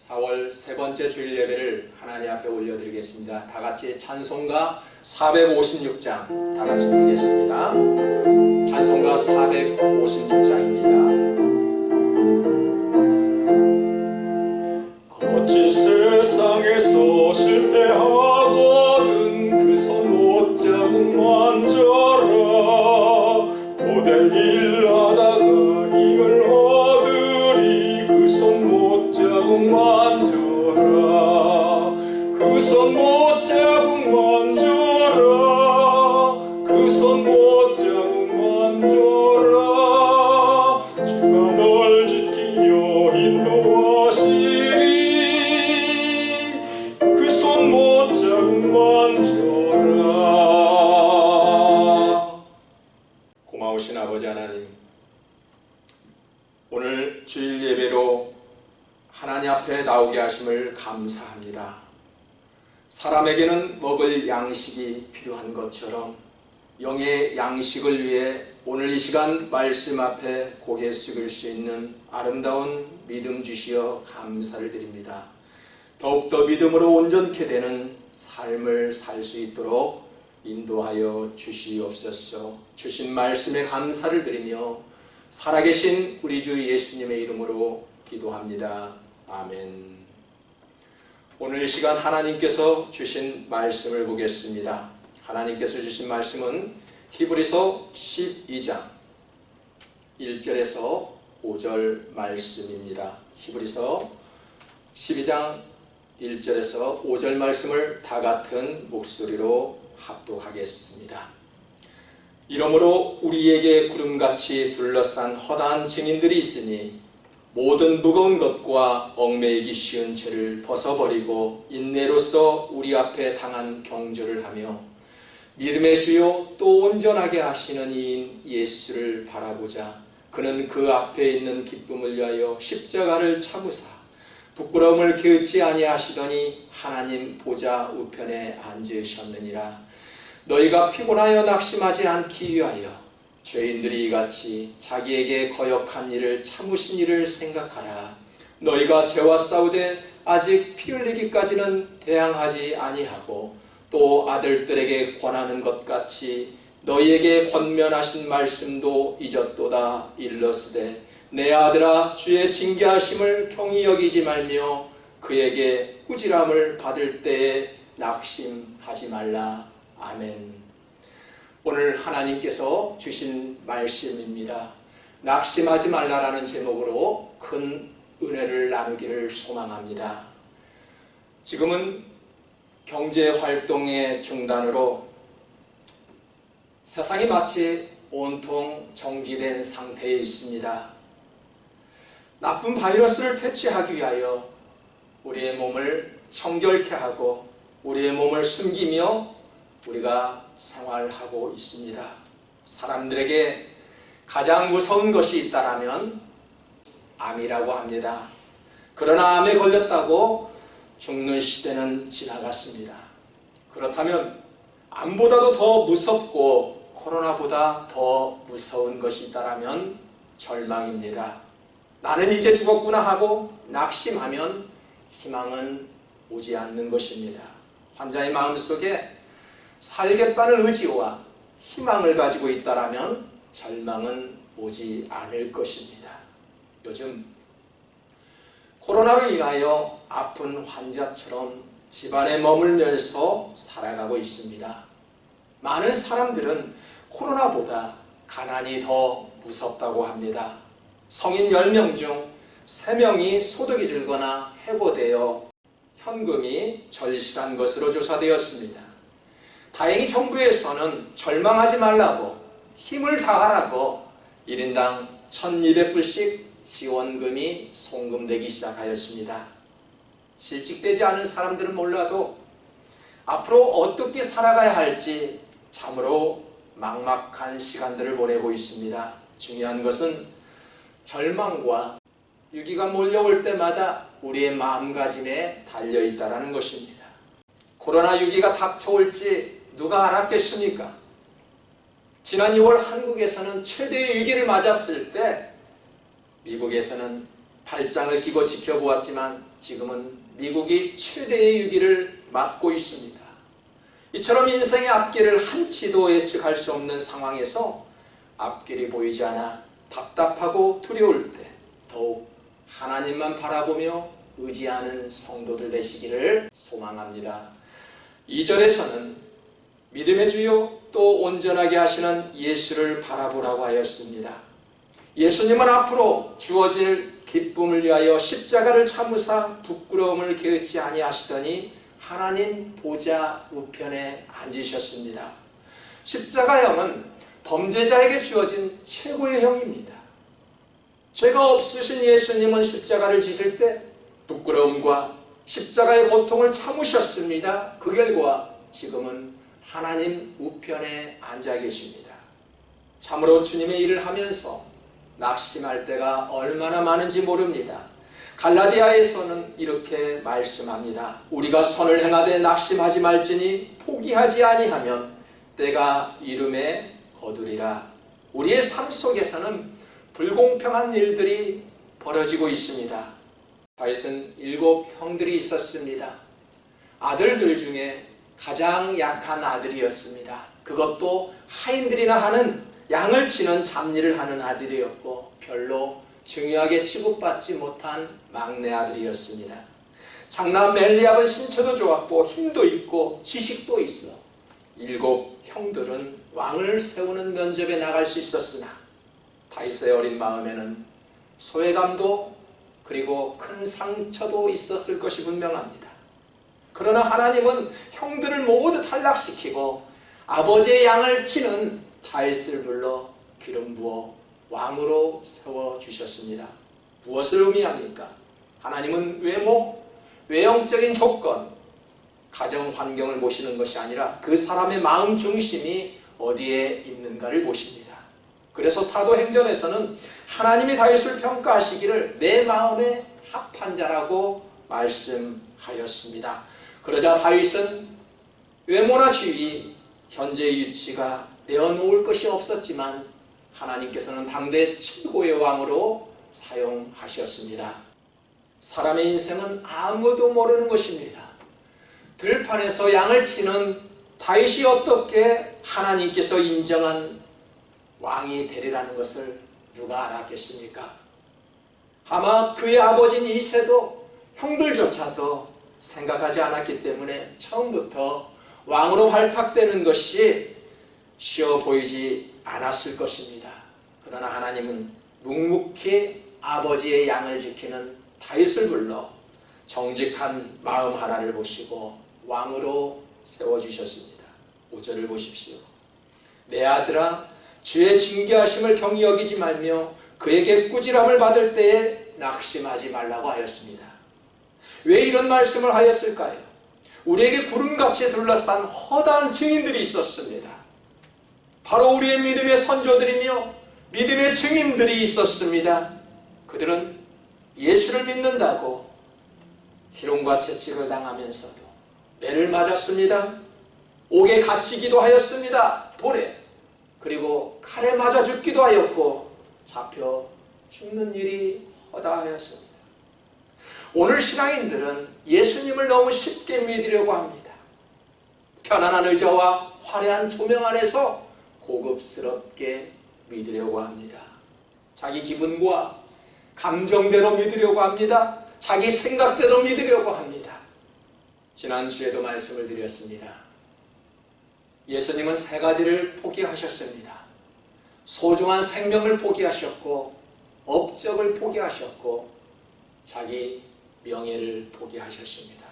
4월 세 번째 주일 예배를 하나님 앞에 올려드리겠습니다. 다 같이 찬송가 456장 다 같이 부르겠습니다. 찬송가 456장입니다. 거친 세상에서 실패하거든 그 손 못 잡은 만져라. 고된 일 하다가 힘을 얻으리 그 손 못 잡은 만져라. 그 손 못 잡은 만져라. 그 손 못 잡은 만져라. 주가 널 지키며 인도하시리. 그 손 못 잡은 만져라. 고마우신 아버지 하나님, 오늘 주일 예배로 하나님 앞에 나오게 하심을 감사합니다. 사람에게는 먹을 양식이 필요한 것처럼 영의 양식을 위해 오늘 이 시간 말씀 앞에 고개 숙일 수 있는 아름다운 믿음 주시어 감사를 드립니다. 더욱더 믿음으로 온전케 되는 삶을 살 수 있도록 인도하여 주시옵소서. 주신 말씀에 감사를 드리며 살아계신 우리 주 예수님의 이름으로 기도합니다. 아멘. 오늘 이 시간 하나님께서 주신 말씀을 보겠습니다. 하나님께서 주신 말씀은 히브리서 12장 1절에서 5절 말씀입니다. 히브리서 12장 1절에서 5절 말씀을 다 같은 목소리로 합독하겠습니다. 이러므로 우리에게 구름같이 둘러싼 허다한 증인들이 있으니 모든 무거운 것과 얽매이기 쉬운 죄를 벗어버리고 인내로써 우리 앞에 당한 경주를 하며 믿음의 주요 또 온전하게 하시는 이인 예수를 바라보자. 그는 그 앞에 있는 기쁨을 위하여 십자가를 참으사 부끄러움을 개의치 아니하시더니 하나님 보좌 우편에 앉으셨느니라. 너희가 피곤하여 낙심하지 않기 위하여 죄인들이 이같이 자기에게 거역한 일을 참으신 일을 생각하라. 너희가 죄와 싸우되 아직 피 흘리기까지는 대항하지 아니하고 또 아들들에게 권하는 것 같이 너희에게 권면하신 말씀도 잊었도다. 일러스되 내 아들아 주의 징계하심을 경히 여기지 말며 그에게 꾸지람을 받을 때에 낙심하지 말라. 아멘. 오늘 하나님께서 주신 말씀입니다. 낙심하지 말라라는 제목으로 큰 은혜를 나누기를 소망합니다. 지금은 경제활동의 중단으로 세상이 마치 온통 정지된 상태에 있습니다. 나쁜 바이러스를 퇴치하기 위하여 우리의 몸을 청결케 하고 우리의 몸을 숨기며 우리가 생활하고 있습니다. 사람들에게 가장 무서운 것이 있다라면 암이라고 합니다. 그러나 암에 걸렸다고 죽는 시대는 지나갔습니다. 그렇다면 암보다도 더 무섭고 코로나보다 더 무서운 것이 있다라면 절망입니다. 나는 이제 죽었구나 하고 낙심하면 희망은 오지 않는 것입니다. 환자의 마음속에 살겠다는 의지와 희망을 가지고 있다라면 절망은 오지 않을 것입니다. 요즘 코로나로 인하여 아픈 환자처럼 집안에 머물면서 살아가고 있습니다. 많은 사람들은 코로나보다 가난이 더 무섭다고 합니다. 성인 10명 중 3명이 소득이 줄거나 해고되어 현금이 절실한 것으로 조사되었습니다. 다행히 정부에서는 절망하지 말라고 힘을 다하라고 1인당 1,200불씩 지원금이 송금되기 시작하였습니다. 실직되지 않은 사람들은 몰라도 앞으로 어떻게 살아가야 할지 참으로 막막한 시간들을 보내고 있습니다. 중요한 것은 절망과 위기가 몰려올 때마다 우리의 마음가짐에 달려있다는 것입니다. 코로나 위기가 닥쳐올지 누가 알았겠습니까? 지난 2월 한국에서는 최대의 위기를 맞았을 때 미국에서는 팔짱을 끼고 지켜보았지만 지금은 미국이 최대의 위기를 맞고 있습니다. 이처럼 인생의 앞길을 한치도 예측할 수 없는 상황에서 앞길이 보이지 않아 답답하고 두려울 때 더욱 하나님만 바라보며 의지하는 성도들 되시기를 소망합니다. 2절에서는 믿음의 주요 또 온전하게 하시는 예수를 바라보라고 하였습니다. 예수님은 앞으로 주어질 기쁨을 위하여 십자가를 참으사 부끄러움을 개의치 아니하시더니 하나님 보좌 우편에 앉으셨습니다. 십자가형은 범죄자에게 주어진 최고의 형입니다. 죄가 없으신 예수님은 십자가를 지실 때 부끄러움과 십자가의 고통을 참으셨습니다. 그 결과 지금은 하나님 우편에 앉아 계십니다. 참으로 주님의 일을 하면서 낙심할 때가 얼마나 많은지 모릅니다. 갈라디아에서는 이렇게 말씀합니다. 우리가 선을 행하되 낙심하지 말지니 포기하지 아니하면 때가 이름에 거두리라. 우리의 삶 속에서는 불공평한 일들이 벌어지고 있습니다. 다윗은 7 형들이 있었습니다. 아들들 중에 가장 약한 아들이었습니다. 그것도 하인들이나 하는 양을 치는 잡일을 하는 아들이었고 별로 중요하게 취급받지 못한 막내 아들이었습니다. 장남 엘리압은 신체도 좋았고 힘도 있고 지식도 있어 7 형들은 왕을 세우는 면접에 나갈 수 있었으나 다윗의 어린 마음에는 소외감도 그리고 큰 상처도 있었을 것이 분명합니다. 그러나 하나님은 형들을 모두 탈락시키고 아버지의 양을 치는 다윗을 불러 기름 부어 왕으로 세워주셨습니다. 무엇을 의미합니까? 하나님은 외모, 외형적인 조건, 가정 환경을 보시는 것이 아니라 그 사람의 마음 중심이 어디에 있는가를 보십니다. 그래서 사도행전에서는 하나님이 다윗을 평가하시기를 내 마음에 합한 자라고 말씀하였습니다. 그러자 다윗은 외모나 지위, 현재의 위치가 내어놓을 것이 없었지만 하나님께서는 당대 최고의 왕으로 사용하셨습니다. 사람의 인생은 아무도 모르는 것입니다. 들판에서 양을 치는 다윗이 어떻게 하나님께서 인정한 왕이 되리라는 것을 누가 알았겠습니까? 아마 그의 아버지인 이새도 형들조차도 생각하지 않았기 때문에 처음부터 왕으로 활탁되는 것이 쉬워 보이지 않았을 것입니다. 그러나 하나님은 묵묵히 아버지의 양을 지키는 다윗을 불러 정직한 마음 하나를 보시고 왕으로 세워주셨습니다. 5절을 보십시오. 내 아들아 주의 징계하심을 경히 여기지 말며 그에게 꾸지람을 받을 때에 낙심하지 말라고 하였습니다. 왜 이런 말씀을 하였을까요? 우리에게 구름같이 둘러싼 허다한 증인들이 있었습니다. 바로 우리의 믿음의 선조들이며 믿음의 증인들이 있었습니다. 그들은 예수를 믿는다고 희롱과 채찍을 당하면서도 매를 맞았습니다. 옥에 갇히기도 하였습니다. 돌에. 그리고 칼에 맞아 죽기도 하였고 잡혀 죽는 일이 허다하였습니다. 오늘 신앙인들은 예수님을 너무 쉽게 믿으려고 합니다. 편안한 의자와 화려한 조명 안에서 고급스럽게 믿으려고 합니다. 자기 기분과 감정대로 믿으려고 합니다. 자기 생각대로 믿으려고 합니다. 지난주에도 말씀을 드렸습니다. 예수님은 3가지를 포기하셨습니다. 소중한 생명을 포기하셨고 업적을 포기하셨고 자기 명예를 포기하셨습니다.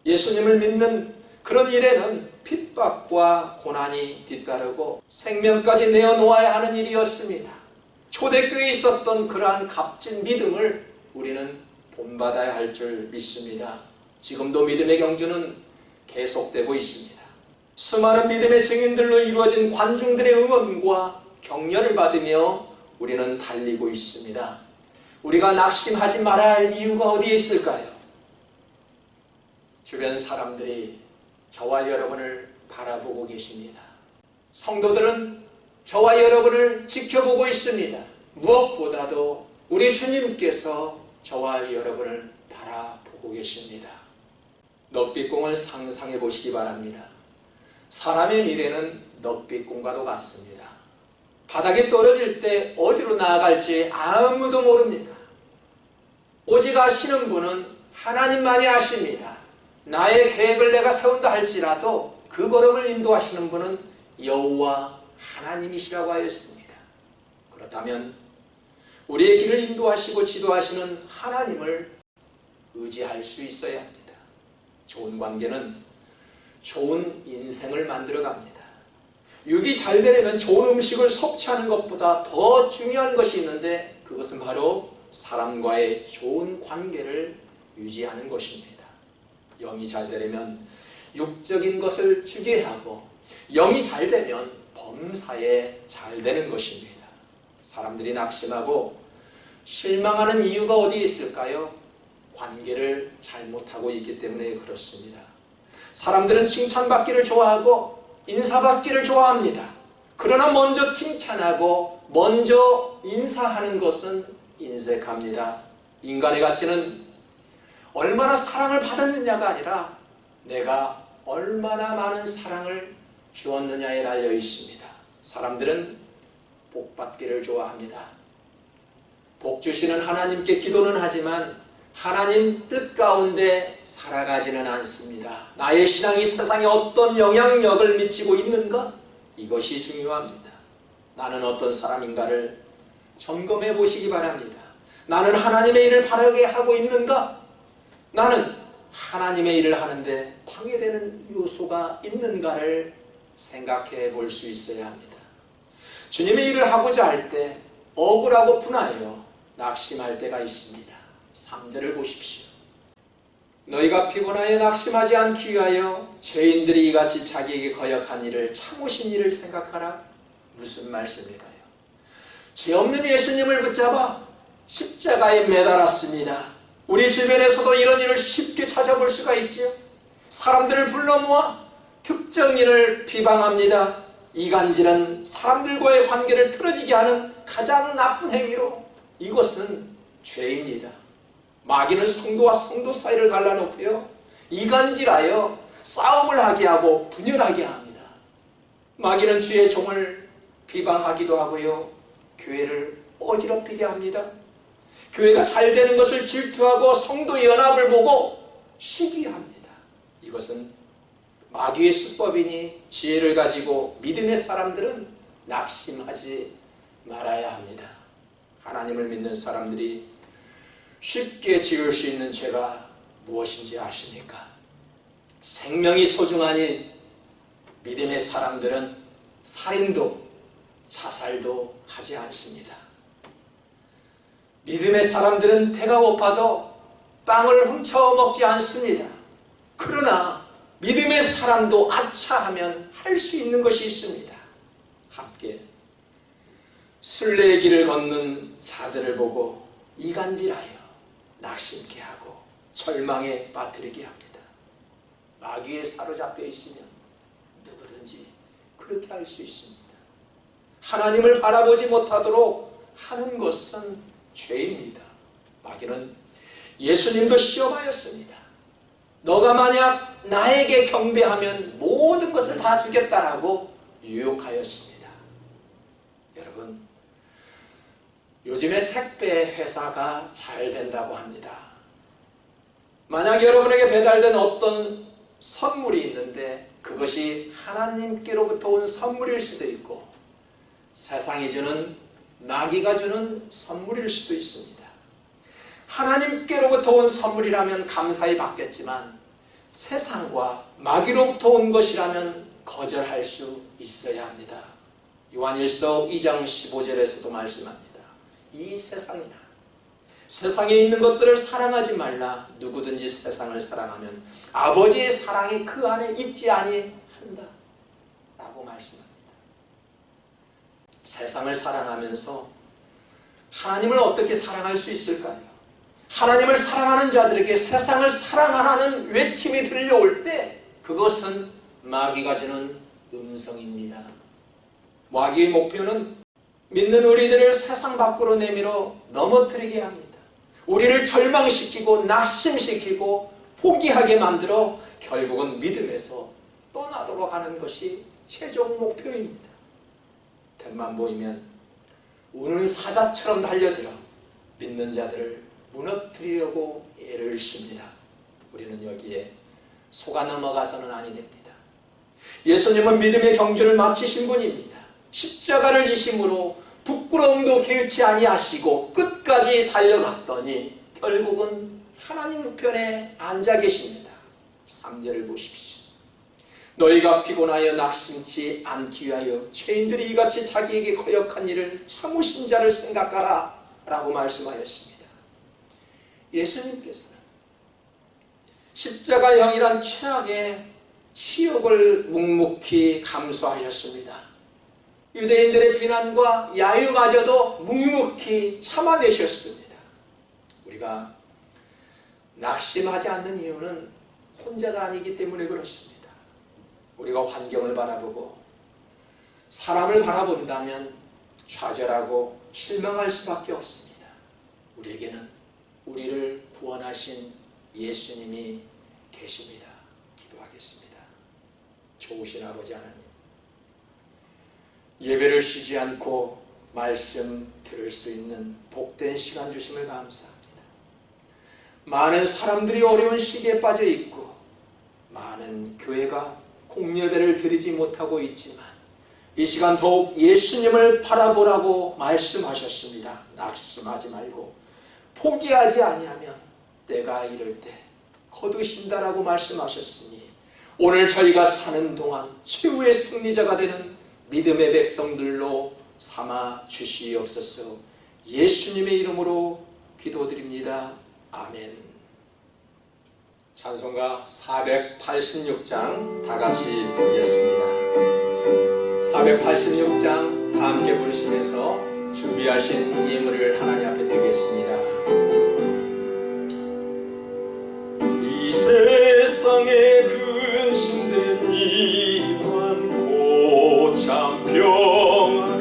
예수님을 믿는 그런 일에는 핍박과 고난이 뒤따르고 생명까지 내어놓아야 하는 일이었습니다. 초대교회에 있었던 그러한 값진 믿음을 우리는 본받아야 할 줄 믿습니다. 지금도 믿음의 경주는 계속되고 있습니다. 수많은 믿음의 증인들로 이루어진 관중들의 응원과 격려를 받으며 우리는 달리고 있습니다. 우리가 낙심하지 말아야 할 이유가 어디에 있을까요? 주변 사람들이 저와 여러분을 바라보고 계십니다. 성도들은 저와 여러분을 지켜보고 있습니다. 무엇보다도 우리 주님께서 저와 여러분을 바라보고 계십니다. 넉빛공을 상상해 보시기 바랍니다. 사람의 미래는 넉빛공과도 같습니다. 바닥에 떨어질 때 어디로 나아갈지 아무도 모릅니다. 오직 아시는 분은 하나님만이 아십니다. 나의 계획을 내가 세운다 할지라도 그 걸음을 인도하시는 분은 여호와 하나님이시라고 하였습니다. 그렇다면 우리의 길을 인도하시고 지도하시는 하나님을 의지할 수 있어야 합니다. 좋은 관계는 좋은 인생을 만들어 갑니다. 육이 잘 되려면 좋은 음식을 섭취하는 것보다 더 중요한 것이 있는데 그것은 바로 사람과의 좋은 관계를 유지하는 것입니다. 영이 잘 되려면 육적인 것을 주게 하고 영이 잘 되면 범사에 잘 되는 것입니다. 사람들이 낙심하고 실망하는 이유가 어디에 있을까요? 관계를 잘못하고 있기 때문에 그렇습니다. 사람들은 칭찬받기를 좋아하고 인사받기를 좋아합니다. 그러나 먼저 칭찬하고 먼저 인사하는 것은 인색합니다. 인간의 가치는 얼마나 사랑을 받았느냐가 아니라 내가 얼마나 많은 사랑을 주었느냐에 달려 있습니다. 사람들은 복 받기를 좋아합니다. 복 주시는 하나님께 기도는 하지만 하나님 뜻 가운데 살아가지는 않습니다. 나의 신앙이 세상에 어떤 영향력을 미치고 있는가? 이것이 중요합니다. 나는 어떤 사람인가를 점검해 보시기 바랍니다. 나는 하나님의 일을 바르게 하고 있는가? 나는 하나님의 일을 하는데 방해되는 요소가 있는가를 생각해 볼 수 있어야 합니다. 주님의 일을 하고자 할 때 억울하고 분하여 낙심할 때가 있습니다. 3절을 보십시오. 너희가 피곤하여 낙심하지 않기 위하여 죄인들이 이같이 자기에게 거역한 일을 참으신 일을 생각하라. 무슨 말씀일까요? 죄 없는 예수님을 붙잡아 십자가에 매달았습니다. 우리 주변에서도 이런 일을 쉽게 찾아볼 수가 있지요. 사람들을 불러 모아 특정인을 비방합니다. 이간질은 사람들과의 관계를 틀어지게 하는 가장 나쁜 행위로 이것은 죄입니다. 마귀는 성도와 성도 사이를 갈라놓고요, 이간질하여 싸움을 하게 하고 분열하게 합니다. 마귀는 주의 종을 비방하기도 하고요, 교회를 어지럽히게 합니다. 교회가 잘 되는 것을 질투하고 성도의 연합을 보고 시기합니다. 이것은 마귀의 수법이니 지혜를 가지고 믿음의 사람들은 낙심하지 말아야 합니다. 하나님을 믿는 사람들이 쉽게 지을 수 있는 죄가 무엇인지 아십니까? 생명이 소중하니 믿음의 사람들은 살인도 자살도 하지 않습니다. 믿음의 사람들은 배가 고파도 빵을 훔쳐 먹지 않습니다. 그러나 믿음의 사람도 아차하면 할 수 있는 것이 있습니다. 함께 순례의 길을 걷는 자들을 보고 이간질하여 낙심케 하고 절망에 빠뜨리게 합니다. 마귀에 사로잡혀 있으면 누구든지 그렇게 할 수 있습니다. 하나님을 바라보지 못하도록 하는 것은 죄입니다. 마귀는 예수님도 시험하였습니다. 너가 만약 나에게 경배하면 모든 것을 다 주겠다라고 유혹하였습니다. 여러분, 요즘에 택배 회사가 잘 된다고 합니다. 만약 여러분에게 배달된 어떤 선물이 있는데 그것이 하나님께로부터 온 선물일 수도 있고 세상이 주는 마귀가 주는 선물일 수도 있습니다. 하나님께로부터 온 선물이라면 감사히 받겠지만 세상과 마귀로부터 온 것이라면 거절할 수 있어야 합니다. 요한일서 2장 15절에서도 말씀합니다. 이 세상이나 세상에 있는 것들을 사랑하지 말라. 누구든지 세상을 사랑하면 아버지의 사랑이 그 안에 있지 아니한다 라고 말씀합니다. 세상을 사랑하면서 하나님을 어떻게 사랑할 수 있을까요? 하나님을 사랑하는 자들에게 세상을 사랑하라는 외침이 들려올 때 그것은 마귀가 주는 음성입니다. 마귀의 목표는 믿는 우리들을 세상 밖으로 내밀어 넘어뜨리게 합니다. 우리를 절망시키고 낙심시키고 포기하게 만들어 결국은 믿음에서 떠나도록 하는 것이 최종 목표입니다. 틈만 보이면 우는 사자처럼 달려들어 믿는 자들을 무너뜨리려고 애를 씁니다. 우리는 여기에 속아 넘어가서는 아니 됩니다. 예수님은 믿음의 경주를 마치신 분입니다. 십자가를 지심으로 부끄러움도 개의치 아니하시고 끝까지 달려갔더니 결국은 하나님 우편에 앉아 계십니다. 3절을 보십시오. 너희가 피곤하여 낙심치 않기 위하여 죄인들이 이같이 자기에게 거역한 일을 참으신 자를 생각하라 라고 말씀하였습니다. 예수님께서는 십자가형이란 최악의 치욕을 묵묵히 감수하셨습니다. 유대인들의 비난과 야유마저도 묵묵히 참아내셨습니다. 우리가 낙심하지 않는 이유는 혼자가 아니기 때문에 그렇습니다. 우리가 환경을 바라보고 사람을 바라본다면 좌절하고 실망할 수밖에 없습니다. 우리에게는 우리를 구원하신 예수님이 계십니다. 기도하겠습니다. 좋으신 아버지 하나님, 예배를 쉬지 않고 말씀 들을 수 있는 복된 시간 주심을 감사합니다. 많은 사람들이 어려운 시기에 빠져 있고 많은 교회가 공예배를 드리지 못하고 있지만 이 시간 더욱 예수님을 바라보라고 말씀하셨습니다. 낙심하지 말고 포기하지 아니하면 때가 이를 때 거두신다라고 말씀하셨으니 오늘 저희가 사는 동안 최후의 승리자가 되는 믿음의 백성들로 삼아 주시옵소서. 예수님의 이름으로 기도드립니다. 아멘. 찬송가 486장 다 같이 부르겠습니다. 486장 다 함께 부르시면서 준비하신 예물을 하나님 앞에 드리겠습니다. 이 세상에 근심된 이 많고 참 평안을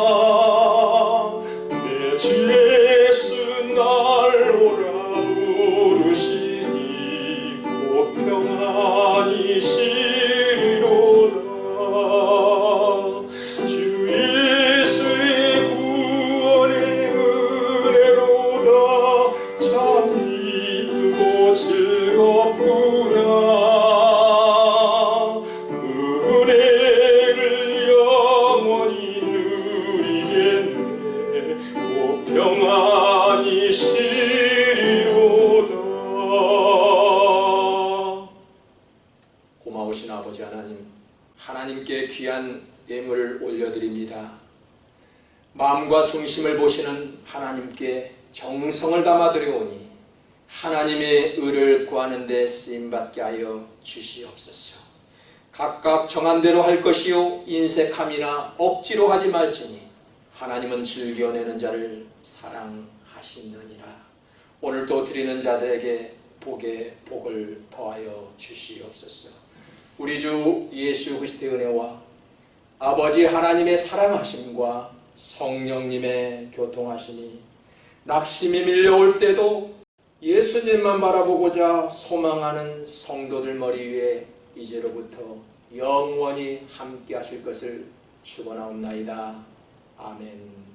몰랐구나. 내 주 예수 날 오라 부르시니 곧 평안이 시리로다. 주 예수의 구원의 은혜로다. 참 기쁘고 즐겁구나. 그 은혜를 영원히 누리겠네. 곧 평안이 시리로다. 고마우신 아버지 하나님, 하나님께 귀한 예물을 올려드립니다. 마음과 중심을 보시는 하나님께 정성을 담아 드려오니 하나님의 의를 구하는 데 쓰임받게 하여 주시옵소서. 각각 정한 대로 할 것이요 인색함이나 억지로 하지 말지니 하나님은 즐겨내는 자를 사랑하시느니라. 오늘도 드리는 자들에게 복에 복을 더하여 주시옵소서. 우리 주 예수 그리스도의 은혜와 아버지 하나님의 사랑하심과 성령님의 교통하심이 낙심이 밀려올 때도 예수님만 바라보고자 소망하는 성도들 머리 위에 이제로부터 영원히 함께 하실 것을 축원하옵나이다. 아멘.